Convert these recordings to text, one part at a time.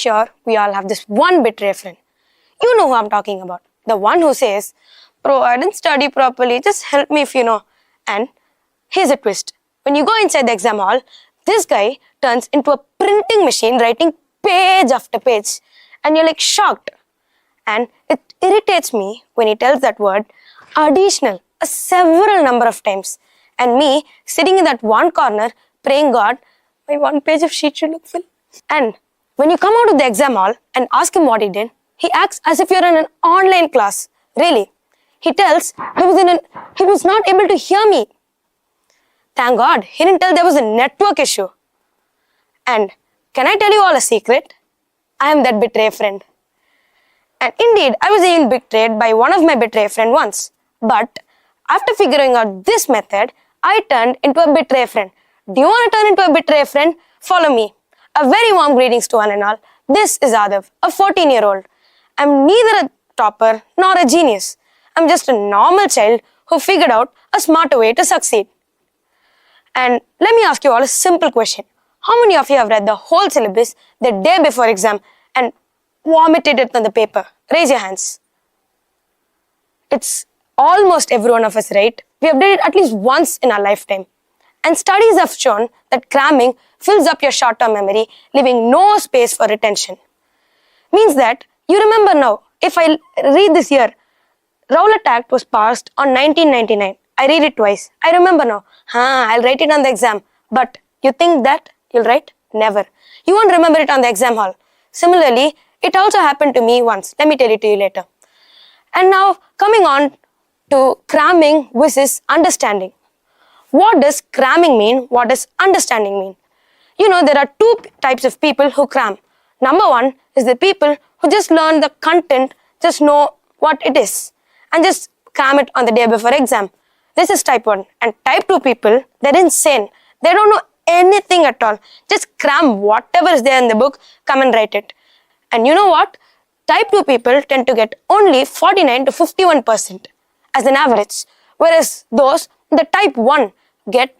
sure we all have this one betray friend. You know who I'm talking about. The one who says, "Bro, I didn't study properly, just help me if you know." And here's a twist. When you go inside the exam hall, this guy turns into a printing machine writing page after page. And you're like shocked. And it irritates me when he tells that word additional a several number of times. And me sitting in that one corner praying God, my one page of sheet should look full. And when you come out of the exam hall and ask him what he did, he acts as if you're in an online class. Really. He tells he was not able to hear me. Thank God, he didn't tell there was a network issue. And can I tell you all a secret? I am that betray friend. And indeed, I was even betrayed by one of my betray friend once. But after figuring out this method, I turned into a betray friend. Do you want to turn into a betray friend? Follow me. A very warm greetings to one and all. This is Adhav, a 14-year-old. I'm neither a topper nor a genius. I'm just a normal child who figured out a smarter way to succeed. And let me ask you all a simple question. How many of you have read the whole syllabus the day before exam and vomited it on the paper? Raise your hands. It's almost every one of us, right? We have done it at least once in our lifetime. And studies have shown that cramming fills up your short-term memory, leaving no space for retention. Means that you remember now. If I read this year, Rowlatt Act was passed on 1999. I read it twice. I remember now. I'll write it on the exam. But you think that you'll write? Never. You won't remember it on the exam hall. Similarly, it also happened to me once. Let me tell it to you later. And now, coming on to cramming versus understanding. What does cramming mean? What does understanding mean? You know, there are two types of people who cram. Number one is the people who just learn the content, just know what it is, and just cram it on the day before exam. This is type 1. And type 2 people, they're insane. They don't know anything at all. Just cram whatever is there in the book, come and write it. And you know what? Type 2 people tend to get only 49 to 51% as an average. Whereas those, the type 1, get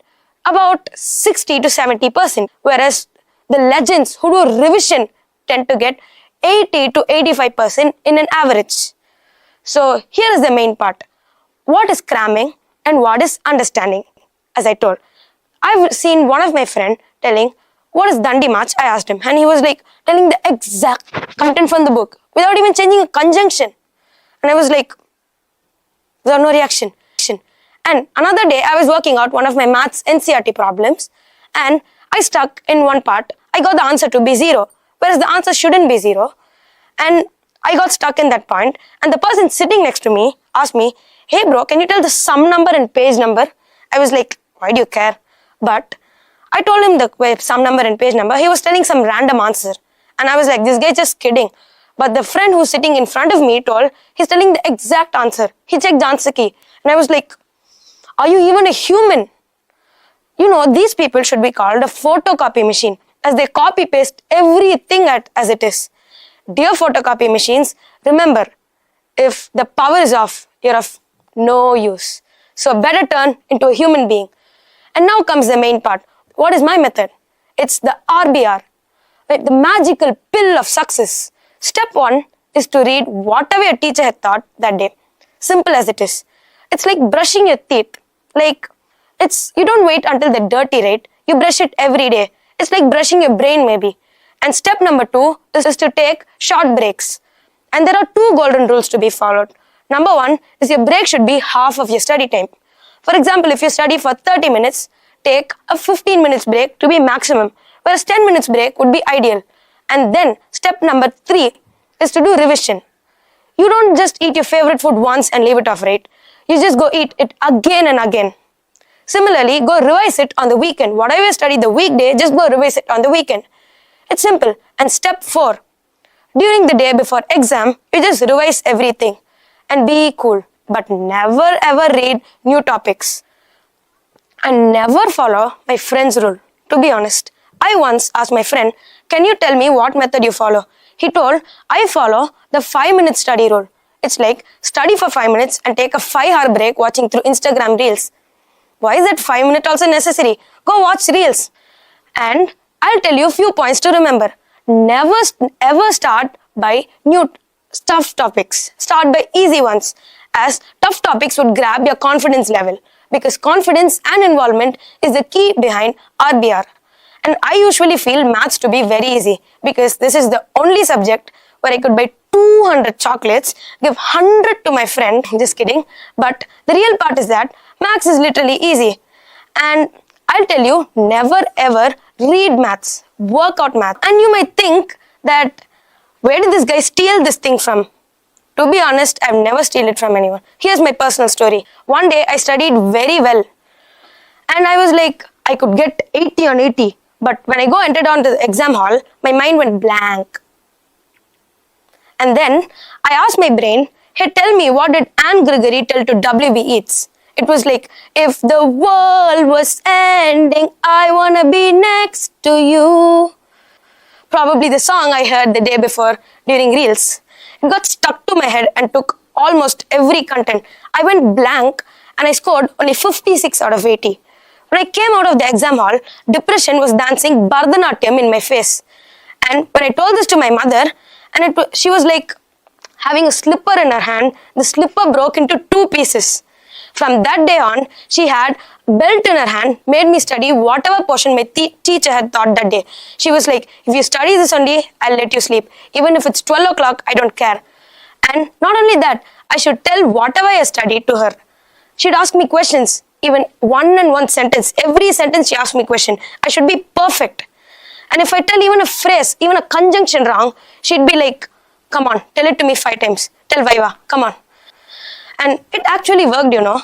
about 60 to 70%. Whereas the legends who do revision tend to get 80 to 85% in an average. So here is the main part. What is cramming and what is understanding? As I told, I've seen one of my friend telling, what is Dandi March? I asked him, and he was like telling the exact content from the book without even changing a conjunction. And I was like, there's no reaction. And another day I was working out one of my maths NCERT problems and I stuck in one part. I got the answer to be 0, whereas the answer shouldn't be 0. And I got stuck in that point, and the person sitting next to me asked me, "Hey bro, can you tell the sum number and page number?" I was like, why do you care? But I told him the sum number and page number. He was telling some random answer. And I was like, this guy's just kidding. But the friend who's sitting in front of me told, he's telling the exact answer. He checked the answer key. And I was like, are you even a human? You know, these people should be called a photocopy machine, as they copy paste everything as it is. Dear photocopy machines, remember, if the power is off, you're of no use. So better turn into a human being. And now comes the main part. What is my method? It's the RBR, right? The magical pill of success. Step 1 is to read whatever your teacher had taught that day. Simple as it is. It's like brushing your teeth. You don't wait until they're dirty, right? You brush it every day. It's like brushing your brain maybe. And step number 2 is to take short breaks. And there are 2 golden rules to be followed. Number 1 is your break should be half of your study time. For example, if you study for 30 minutes, take a 15 minutes break to be maximum, whereas 10 minutes break would be ideal. And then step number 3 is to do revision. You don't just eat your favorite food once and leave it off, right? You just go eat it again and again. Similarly, go revise it on the weekend. Whatever you studied the weekday, just go revise it on the weekend. It's simple. And step 4, during the day before exam, you just revise everything and be cool. But never ever read new topics. And never follow my friend's rule. To be honest, I once asked my friend, can you tell me what method you follow? He told, I follow the 5-minute study rule. It's like study for 5 minutes and take a 5-hour break watching through Instagram reels. Why is that 5 minutes also necessary? Go watch reels. And I'll tell you a few points to remember. never ever start by new tough topics. Start by easy ones, as tough topics would grab your confidence level, because confidence and involvement is the key behind RBR. And I usually feel maths to be very easy because this is the only subject where I could buy 200 chocolates, give 100 to my friend. Just kidding. But the real part is that maths is literally easy. And I'll tell you, never ever read maths, work out maths. And you might think that, where did this guy steal this thing from? To be honest, I've never stolen it from anyone. Here's my personal story. One day I studied very well. And I was like, I could get 80 on 80. But when I entered onto the exam hall, my mind went blank. And then I asked my brain, hey, tell me, what did Anne Gregory tell to W.B. Yeats? It was like, if the world was ending, I wanna be next to you. Probably the song I heard the day before during Reels. It got stuck to my head and took almost every content. I went blank and I scored only 56 out of 80. When I came out of the exam hall, depression was dancing Bharatanatyam in my face. And when I told this to my mother, she was like having a slipper in her hand, the slipper broke into 2 pieces. From that day on, she had a belt in her hand, made me study whatever portion my teacher had taught that day. She was like, if you study this only, I'll let you sleep. Even if it's 12 o'clock, I don't care. And not only that, I should tell whatever I studied to her. She'd ask me questions, even one sentence. Every sentence she asked me a question. I should be perfect. And if I tell even a phrase, even a conjunction wrong, she'd be like, come on, tell it to me 5 times. Tell Viva, come on. And it actually worked, you know.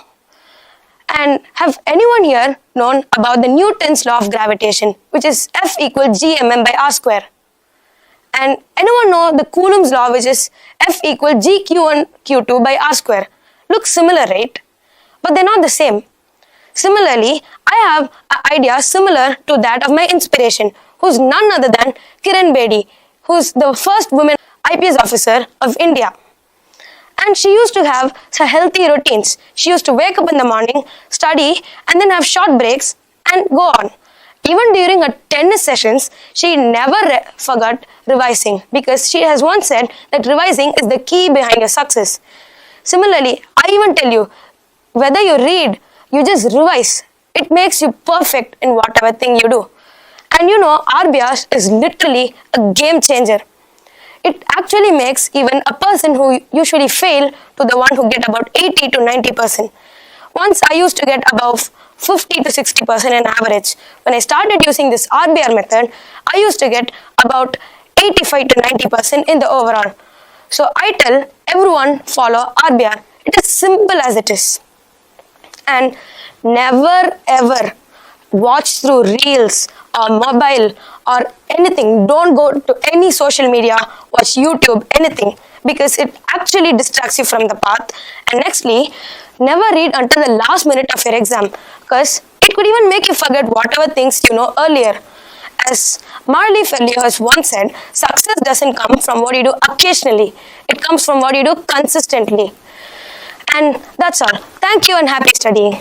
And have anyone here known about the Newton's law of gravitation, which is F equals gmm by r square? And anyone know the Coulomb's law, which is F equals gq1 q2 by r square? Looks similar, right? But they're not the same. Similarly, I have an idea similar to that of my inspiration, who's none other than Kiran Bedi, who's the first woman IPS officer of India. And she used to have some healthy routines. She used to wake up in the morning, study, and then have short breaks and go on. Even during her tennis sessions, she never forgot revising, because she has once said that revising is the key behind your success. Similarly, I even tell you, whether you read, you just revise. It makes you perfect in whatever thing you do. And you know, RBR is literally a game changer. It actually makes even a person who usually fail to the one who get about 80 to 90%. Once I used to get above 50 to 60% in average. When I started using this RBR method, I used to get about 85 to 90% in the overall. So I tell everyone follow RBR. It is simple as it is. And never ever watch through Reels or mobile or anything. Don't go to any social media, watch YouTube, anything, because it actually distracts you from the path. And nextly, never read until the last minute of your exam, because it could even make you forget whatever things you know earlier. As Marley Ferlier has once said, success doesn't come from what you do occasionally. It comes from what you do consistently. And that's all. Thank you and happy studying.